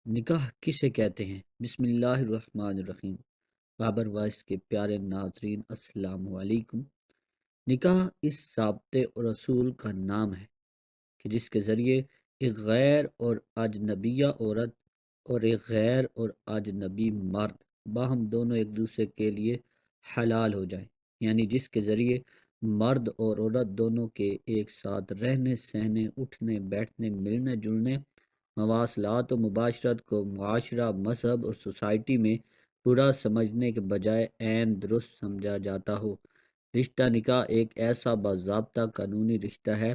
نکاح کسے کہتے ہیں؟ بسم اللہ الرحمن الرحیم۔ بابر وائس کے پیارے ناظرین، السلام علیکم۔ نکاح اس ضابطے اور رسول کا نام ہے کہ جس کے ذریعے ایک غیر اور اجنبیہ عورت اور ایک غیر اور اجنبی مرد باہم دونوں ایک دوسرے کے لیے حلال ہو جائیں، یعنی جس کے ذریعے مرد اور عورت دونوں کے ایک ساتھ رہنے سہنے اٹھنے بیٹھنے ملنے جلنے مواصلات و مباشرت کو معاشرہ مذہب اور سوسائٹی میں برا سمجھنے کے بجائے عین درست سمجھا جاتا ہو۔ رشتہ نکاح ایک ایسا باضابطہ قانونی رشتہ ہے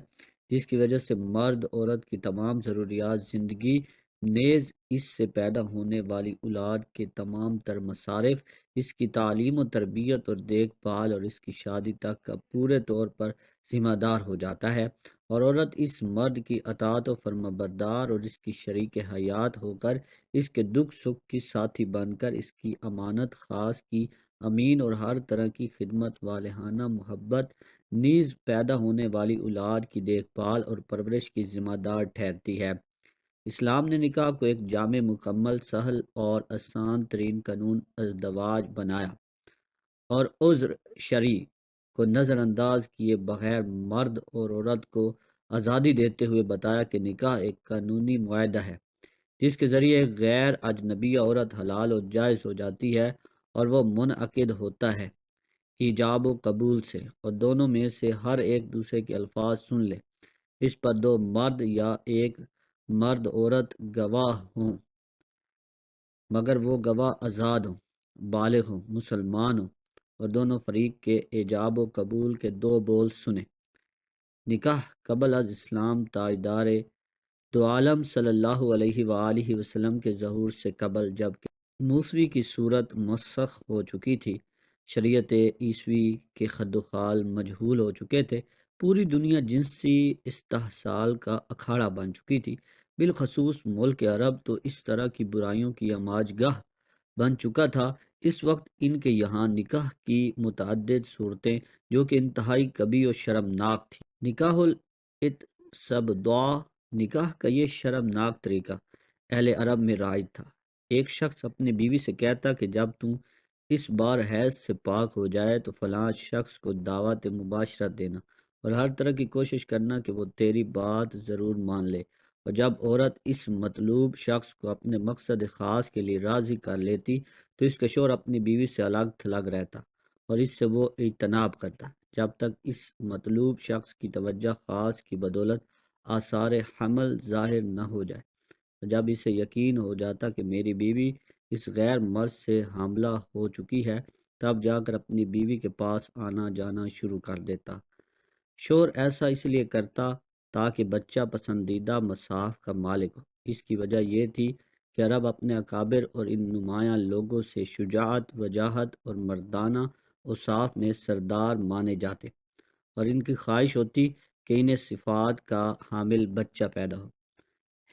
جس کی وجہ سے مرد عورت کی تمام ضروریات زندگی نیز اس سے پیدا ہونے والی اولاد کے تمام تر مصارف، اس کی تعلیم و تربیت اور دیکھ بھال اور اس کی شادی تک کا پورے طور پر ذمہ دار ہو جاتا ہے، اور عورت اس مرد کی اطاعت و فرمانبردار اور اس کی شریک حیات ہو کر اس کے دکھ سکھ کی ساتھی بن کر اس کی امانت خاص کی امین اور ہر طرح کی خدمت والہانہ محبت نیز پیدا ہونے والی اولاد کی دیکھ بھال اور پرورش کی ذمہ دار ٹھہرتی ہے۔ اسلام نے نکاح کو ایک جامع مکمل سہل اور آسان ترین قانون ازدواج بنایا اور عذر شرعی کو نظر انداز کیے بغیر مرد اور عورت کو آزادی دیتے ہوئے بتایا کہ نکاح ایک قانونی معاہدہ ہے جس کے ذریعے ایک غیر اجنبی عورت حلال و جائز ہو جاتی ہے، اور وہ منعقد ہوتا ہے ایجاب و قبول سے، اور دونوں میں سے ہر ایک دوسرے کے الفاظ سن لے۔ اس پر دو مرد یا ایک مرد عورت گواہ ہوں، مگر وہ گواہ آزاد ہوں، بالغ ہوں، مسلمان ہوں، اور دونوں فریق کے ایجاب و قبول کے دو بول سنیں۔ نکاح قبل از اسلام تاجدار دو عالم صلی اللہ علیہ وآلہ وسلم کے ظہور سے قبل، جبکہ موسوی کی صورت مسخ ہو چکی تھی، شریعت عیسوی کے خد و خال مجہول ہو چکے تھے، پوری دنیا جنسی استحصال کا اکھاڑا بن چکی تھی، بالخصوص ملک عرب تو اس طرح کی برائیوں کی آماج گاہ بن چکا تھا۔ اس وقت ان کے یہاں نکاح کی متعدد صورتیں جو کہ انتہائی کبیح و شرمناک تھی۔ نکاح الاتسبدع، نکاح کا یہ شرمناک طریقہ اہل عرب میں رائج تھا۔ ایک شخص اپنی بیوی سے کہتا کہ جب تم اس بار حیض سے پاک ہو جائے تو فلاں شخص کو دعوت مباشرت دینا اور ہر طرح کی کوشش کرنا کہ وہ تیری بات ضرور مان لے، اور جب عورت اس مطلوب شخص کو اپنے مقصد خاص کے لیے راضی کر لیتی تو اس کا شوہر اپنی بیوی سے الگ تھلگ رہتا اور اس سے وہ اجتناب کرتا جب تک اس مطلوب شخص کی توجہ خاص کی بدولت آثار حمل ظاہر نہ ہو جائے، اور جب اسے یقین ہو جاتا کہ میری بیوی اس غیر مرد سے حاملہ ہو چکی ہے، تب جا کر اپنی بیوی کے پاس آنا جانا شروع کر دیتا۔ شوہر ایسا اس لیے کرتا تاکہ بچہ پسندیدہ مصاف کا مالک ہو۔ اس کی وجہ یہ تھی کہ عرب اپنے اکابر اور ان نمایاں لوگوں سے شجاعت، وجاہت اور مردانہ اوصاف میں سردار مانے جاتے، اور ان کی خواہش ہوتی کہ انہیں صفات کا حامل بچہ پیدا ہو۔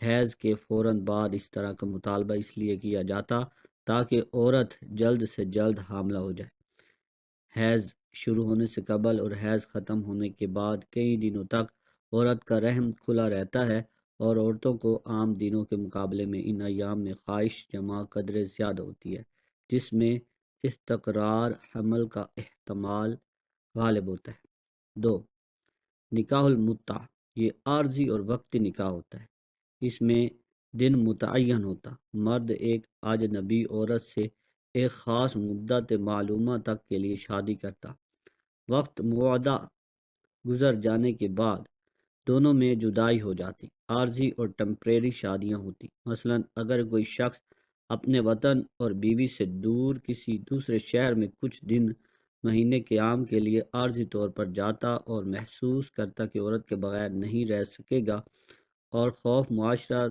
حیض کے فوراً بعد اس طرح کا مطالبہ اس لیے کیا جاتا تاکہ عورت جلد سے جلد حاملہ ہو جائے۔ حیض شروع ہونے سے قبل اور حیض ختم ہونے کے بعد کئی دنوں تک عورت کا رحم کھلا رہتا ہے، اور عورتوں کو عام دنوں کے مقابلے میں ان ایام میں خواہش جمع قدرے زیادہ ہوتی ہے، جس میں استقرار حمل کا احتمال غالب ہوتا ہے۔ 2، نکاح المتع، یہ عارضی اور وقتی نکاح ہوتا ہے۔ اس میں دن متعین ہوتا، مرد ایک اجنبی عورت سے ایک خاص مدت معلومہ تک کے لیے شادی کرتا، وقت معدہ گزر جانے کے بعد دونوں میں جدائی ہو جاتی۔ عارضی اور ٹیمپریری شادیاں ہوتی، مثلا اگر کوئی شخص اپنے وطن اور بیوی سے دور کسی دوسرے شہر میں کچھ دن مہینے قیام کے لیے عارضی طور پر جاتا اور محسوس کرتا کہ عورت کے بغیر نہیں رہ سکے گا اور خوف معاشرہ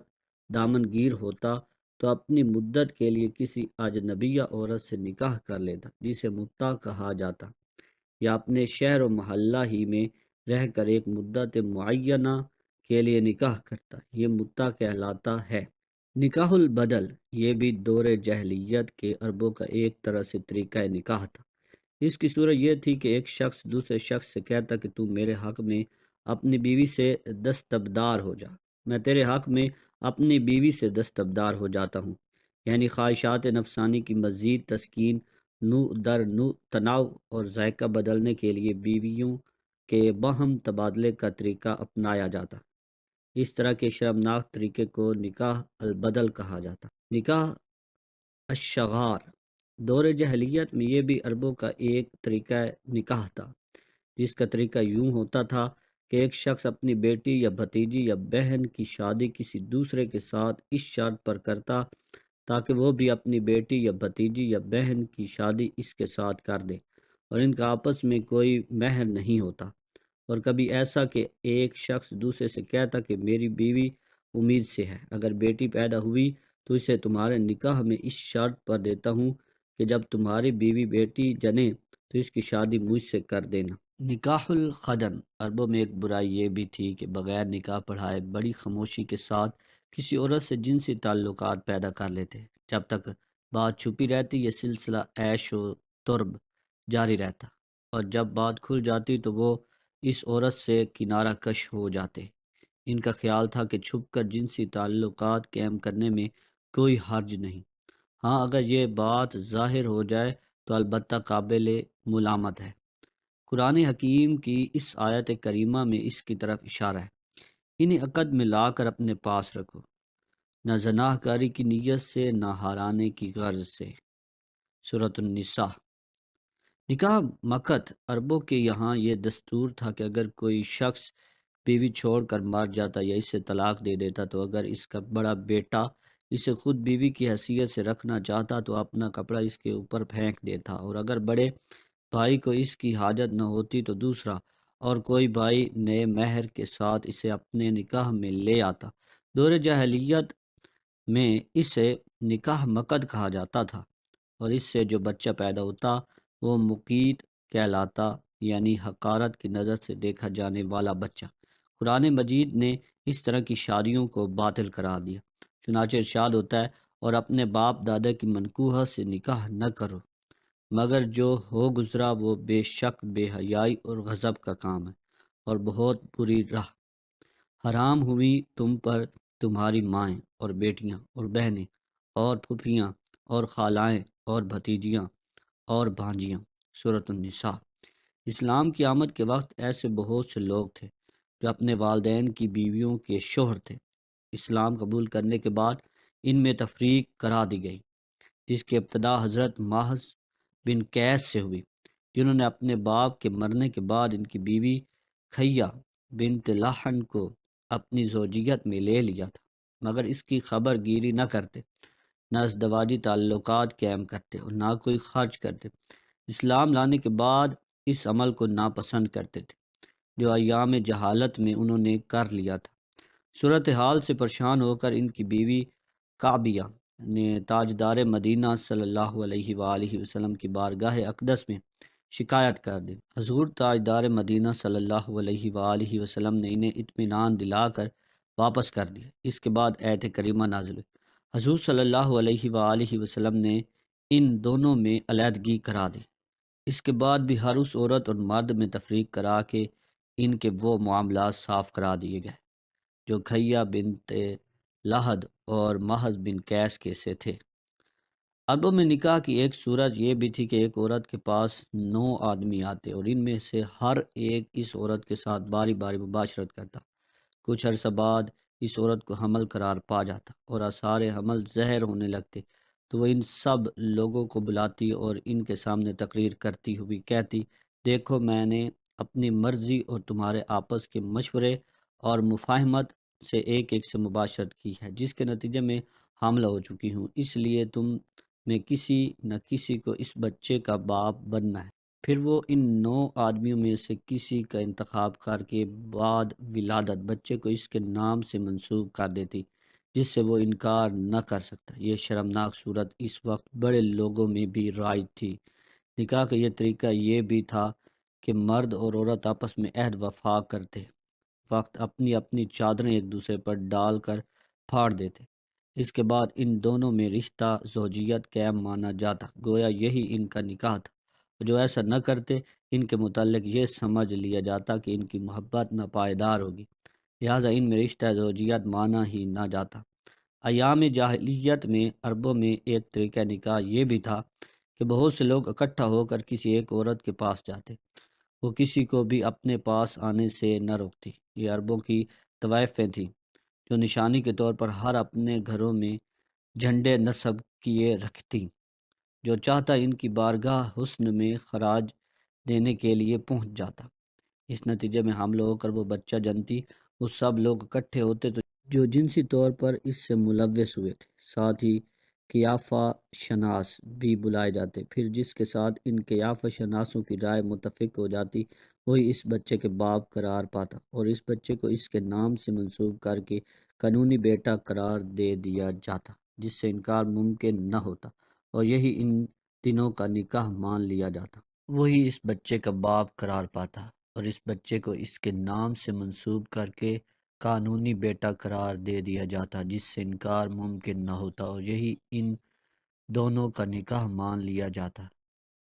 دامن گیر ہوتا، تو اپنی مدت کے لیے کسی اجنبیہ عورت سے نکاح کر لیتا جسے متع کہا جاتا، یا اپنے شہر و محلہ ہی میں رہ کر ایک مدت معینہ کے لیے نکاح کرتا، یہ متع کہلاتا ہے۔ نکاح البدل، یہ بھی دور جاہلیت کے عربوں کا ایک طرح سے طریقہ نکاح تھا۔ اس کی صورت یہ تھی کہ ایک شخص دوسرے شخص سے کہتا کہ تو میرے حق میں اپنی بیوی سے دستبردار ہو جا، میں تیرے حق میں اپنی بیوی سے دستبردار ہو جاتا ہوں، یعنی خواہشات نفسانی کی مزید تسکین، نو در نو تناؤ اور ذائقہ بدلنے کے لیے بیویوں کے باہم تبادلے کا طریقہ اپنایا جاتا۔ اس طرح کے شرمناک طریقے کو نکاح البدل کہا جاتا۔ نکاح الشغار، دور جاہلیت میں یہ بھی عربوں کا ایک طریقہ نکاح تھا، جس کا طریقہ یوں ہوتا تھا کہ ایک شخص اپنی بیٹی یا بھتیجی یا بہن کی شادی کسی دوسرے کے ساتھ اس شرط پر کرتا تاکہ وہ بھی اپنی بیٹی یا بھتیجی یا بہن کی شادی اس کے ساتھ کر دے، اور ان کا آپس میں کوئی مہر نہیں ہوتا۔ اور کبھی ایسا کہ ایک شخص دوسرے سے کہتا کہ میری بیوی امید سے ہے، اگر بیٹی پیدا ہوئی تو اسے تمہارے نکاح میں اس شرط پر دیتا ہوں کہ جب تمہاری بیوی بیٹی جنے تو اس کی شادی مجھ سے کر دینا۔ نکاح الخدن، عربوں میں ایک برائی یہ بھی تھی کہ بغیر نکاح پڑھائے بڑی خاموشی کے ساتھ کسی عورت سے جنسی تعلقات پیدا کر لیتے۔ جب تک بات چھپی رہتی یہ سلسلہ عیش و طرب جاری رہتا، اور جب بات کھل جاتی تو وہ اس عورت سے کنارہ کش ہو جاتے۔ ان کا خیال تھا کہ چھپ کر جنسی تعلقات قائم کرنے میں کوئی حرج نہیں، ہاں اگر یہ بات ظاہر ہو جائے تو البتہ قابل ملامت ہے۔ قرآن حکیم کی اس آیت کریمہ میں اس کی طرف اشارہ ہے، انہیں عقد میں لا کر اپنے پاس رکھو، نہ زناہ کاری کی نیت سے نہ ہرانے کی غرض سے۔ سورۃ النساء۔ نکاح مکت، عربوں کے یہاں یہ دستور تھا کہ اگر کوئی شخص بیوی چھوڑ کر مر جاتا یا اسے طلاق دے دیتا تو اگر اس کا بڑا بیٹا اسے خود بیوی کی حیثیت سے رکھنا چاہتا تو اپنا کپڑا اس کے اوپر پھینک دیتا، اور اگر بڑے بھائی کو اس کی حاجت نہ ہوتی تو دوسرا اور کوئی بھائی نئے مہر کے ساتھ اسے اپنے نکاح میں لے آتا۔ دور جاہلیت میں اسے نکاح مکد کہا جاتا تھا، اور اس سے جو بچہ پیدا ہوتا وہ مقیت کہلاتا، یعنی حقارت کی نظر سے دیکھا جانے والا بچہ۔ قرآن مجید نے اس طرح کی شادیوں کو باطل قرار دیا، چنانچہ ارشاد ہوتا ہے اور اپنے باپ دادا کی منکوحہ سے نکاح نہ کرو مگر جو ہو گزرا وہ بے شک بے حیائی اور غضب کا کام ہے اور بہت بری راہ۔ حرام ہوئی تم پر تمہاری مائیں اور بیٹیاں اور بہنیں اور پھپھیاں اور خالائیں اور بھتیجیاں اور بھانجیاں۔ سورۃ النساء۔ اسلام کی آمد کے وقت ایسے بہت سے لوگ تھے جو اپنے والدین کی بیویوں کے شوہر تھے۔ اسلام قبول کرنے کے بعد ان میں تفریق کرا دی گئی، جس کی ابتدا حضرت ماہز بن قیس سے ہوئی، جنہوں نے اپنے باپ کے مرنے کے بعد ان کی بیوی خیہ بنت لحن کو اپنی زوجیت میں لے لیا تھا، مگر اس کی خبر گیری نہ کرتے، نہ ازدواجی تعلقات قائم کرتے اور نہ کوئی خرچ کرتے۔ اسلام لانے کے بعد اس عمل کو ناپسند کرتے تھے جو ایام جہالت میں انہوں نے کر لیا تھا۔ صورتحال سے پریشان ہو کر ان کی بیوی کعبیہ نے تاجدار مدینہ صلی اللہ علیہ وآلہ وسلم کی بارگاہ اقدس میں شکایت کر دی۔ حضور تاجدار مدینہ صلی اللہ علیہ وآلہ وسلم نے انہیں اطمینان دلا کر واپس کر دیا۔ اس کے بعد آیت کریمہ نازل ہوئی۔ حضور صلی اللہ علیہ وآلہ وسلم نے ان دونوں میں علیحدگی کرا دی۔ اس کے بعد بھی ہر اس عورت اور مرد میں تفریق کرا کے ان کے وہ معاملات صاف کرا دیے گئے جو خیہ بنت لحد اور محض بن قیس کے سے تھے۔ عربوں میں نکاح کی ایک صورت یہ بھی تھی کہ ایک عورت کے پاس 9 آدمی آتے اور ان میں سے ہر ایک اس عورت کے ساتھ باری باری مباشرت کرتا۔ کچھ عرصہ بعد اس عورت کو حمل قرار پا جاتا اور آثار حمل ظاہر ہونے لگتے تو وہ ان سب لوگوں کو بلاتی اور ان کے سامنے تقریر کرتی ہوئی کہتی، دیکھو میں نے اپنی مرضی اور تمہارے آپس کے مشورے اور مفاہمت سے ایک سے مباشرت کی ہے، جس کے نتیجے میں حاملہ ہو چکی ہوں، اس لیے تم میں کسی نہ کسی کو اس بچے کا باپ بننا ہے۔ پھر وہ ان 9 آدمیوں میں سے کسی کا انتخاب کر کے بعد ولادت بچے کو اس کے نام سے منسوب کر دیتی جس سے وہ انکار نہ کر سکتا۔ یہ شرمناک صورت اس وقت بڑے لوگوں میں بھی رائج تھی۔ نکاح کا یہ طریقہ یہ بھی تھا کہ مرد اور عورت آپس میں عہد وفا کرتے وقت اپنی اپنی چادریں ایک دوسرے پر ڈال کر پھاڑ دیتے۔ اس کے بعد ان دونوں میں رشتہ زوجیت قائم مانا جاتا، گویا یہی ان کا نکاح تھا۔ جو ایسا نہ کرتے ان کے متعلق یہ سمجھ لیا جاتا کہ ان کی محبت ناپائیدار ہوگی، لہٰذا ان میں رشتہ زوجیت مانا ہی نہ جاتا۔ ایام جاہلیت میں عربوں میں ایک طریقہ نکاح یہ بھی تھا کہ بہت سے لوگ اکٹھا ہو کر کسی ایک عورت کے پاس جاتے، وہ کسی کو بھی اپنے پاس آنے سے نہ روکتی۔ یہ عربوں کی طوائفیں تھیں جو نشانی کے طور پر ہر اپنے گھروں میں جھنڈے نصب کیے رکھتی، جو چاہتا ان کی بارگاہ حسن میں خراج دینے کے لیے پہنچ جاتا۔ اس نتیجے میں حاملہ ہو کر وہ بچہ جنتی، وہ سب لوگ اکٹھے ہوتے تو جو جنسی طور پر اس سے ملوث ہوئے تھے، ساتھ ہی قیافہ شناس بھی بلائے جاتے، پھر جس کے ساتھ ان قیافہ شناسوں کی رائے متفق ہو جاتی وہی اس بچے کے باپ قرار پاتا، اور اس بچے کو اس کے نام سے منسوب کر کے قانونی بیٹا قرار دے دیا جاتا، جس سے انکار ممکن نہ ہوتا، اور یہی ان دنوں کا نکاح مان لیا جاتا۔ وہی اس بچے کا باپ قرار پاتا اور اس بچے کو اس کے نام سے منسوب کر کے قانونی بیٹا قرار دے دیا جاتا، جس سے انکار ممکن نہ ہوتا، اور یہی ان دونوں کا نکاح مان لیا جاتا۔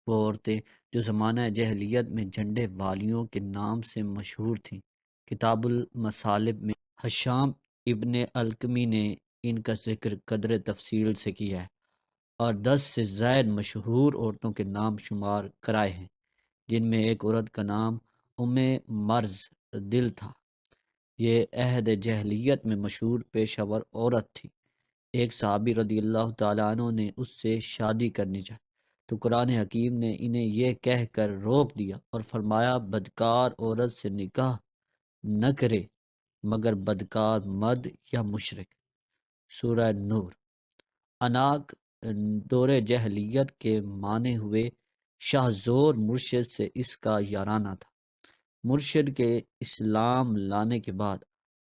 وہ عورتیں جو زمانہ جاہلیت میں جھنڈے والیوں کے نام سے مشہور تھیں، کتاب المصالب میں ہشام ابن القمی نے ان کا ذکر قدر تفصیل سے کیا ہے اور 10 سے زائد مشہور عورتوں کے نام شمار کرائے ہیں، جن میں ایک عورت کا نام ام مرز دل تھا۔ یہ عہد جاہلیت میں مشہور پیشہ ور عورت تھی۔ ایک صحابی رضی اللہ تعالیٰ عنہ نے اس سے شادی کرنی چاہی تو قرآن حکیم نے انہیں یہ کہہ کر روک دیا اور فرمایا بدکار عورت سے نکاح نہ کرے مگر بدکار مرد یا مشرک۔ سورہ نور۔ اناک دور جاہلیت کے مانے ہوئے شاہ زور مرشد سے اس کا یارانہ تھا۔ مرشد کے اسلام لانے کے بعد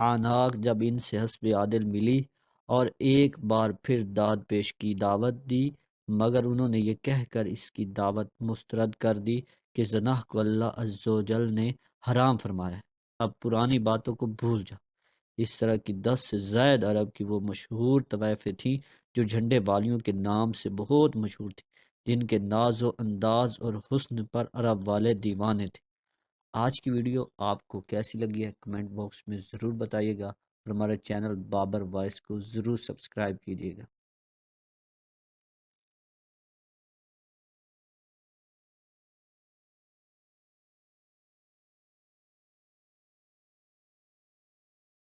آناک جب ان سے حسب عادل ملی اور ایک بار پھر داد پیش کی دعوت دی، مگر انہوں نے یہ کہہ کر اس کی دعوت مسترد کر دی کہ زنا کو اللہ عز و جل نے حرام فرمایا ہے، اب پرانی باتوں کو بھول جا۔ اس طرح کی 10 سے زائد عرب کی وہ مشہور طوائفیں تھیں جو جھنڈے والیوں کے نام سے بہت مشہور تھیں، جن کے ناز و انداز اور حسن پر عرب والے دیوانے تھے۔ آج کی ویڈیو آپ کو کیسی لگی ہے کمنٹ باکس میں ضرور بتائیے گا، اور ہمارے چینل بابر وائس کو ضرور سبسکرائب کیجیے گا۔